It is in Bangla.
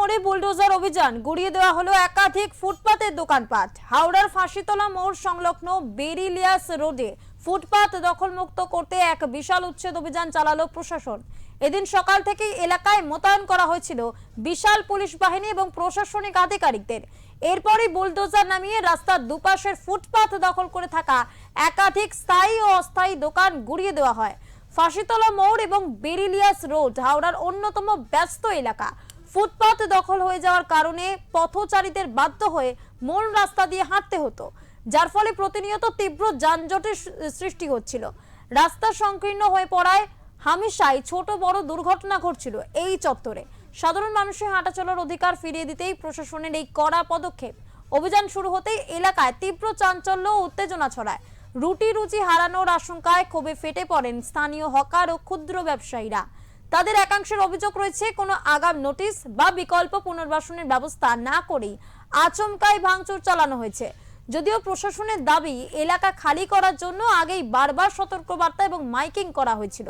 মোড়ে বুলডোজার অভিযান, গুড়িয়ে দেওয়া হলো একাধিক ফুটপাতের দোকানপাট। হাওড়ার ফাঁসিতলা মোড় সংলগ্ন বেরিলিয়াস রোডে ফুটপাত দখলমুক্ত করতে এক বিশাল উচ্ছেদ অভিযান চালালো প্রশাসন। এদিন সকাল থেকেই এলাকায় মোতায়েন করা হয়েছিল বিশাল পুলিশ বাহিনী এবং প্রশাসনিক আধিকারিকদের। এরপরই বুলডোজার নামিয়ে রাস্তার দুপাশের ফুটপাত দখল করে থাকা একাধিক স্থায়ী ও অস্থায়ী দোকান গুড়িয়ে দেওয়া হয়। ফাঁসিতলা মোড় এবং বেরিলিয়াস রোড হাওড়ার অন্যতম ব্যস্ত এলাকা। ফুটপাত দখল হয়ে যাওয়ার কারণে পথচারীদের বাধ্য হয়ে মূল রাস্তা দিয়ে হাঁটতে হতো, যার ফলে প্রতিনিয়ত তীব্র যানজটের সৃষ্টি হচ্ছিল। রাস্তা সংকীর্ণ হয়ে পড়ায় হামেশাই ছোট বড় দুর্ঘটনা ঘটছিল এই চত্বরে। সাধারণ মানুষের হাঁটা চলার অধিকার ফিরিয়ে দিতেই প্রশাসনের এই কড়া পদক্ষেপ। অভিযান শুরু হতেই এলাকায় তীব্র চাঞ্চল্য ও উত্তেজনা ছড়ায়। রুটি রুচি হারানোর আশঙ্কায় ক্ষোভে ফেটে পড়েন স্থানীয় হকার ও ক্ষুদ্র ব্যবসায়ীরা। তাদের একাংশের অভিযোগ রয়েছে, কোনো আগাম নোটিশ বা বিকল্প পুনর্বাসনের ব্যবস্থা না করেই আচমকাই ভাঙচুর চালানো হয়েছে। যদিও প্রশাসনের দাবি, এলাকা খালি করার জন্য আগেই বারবার সতর্কবার্তা এবং মাইকিং করা হয়েছিল।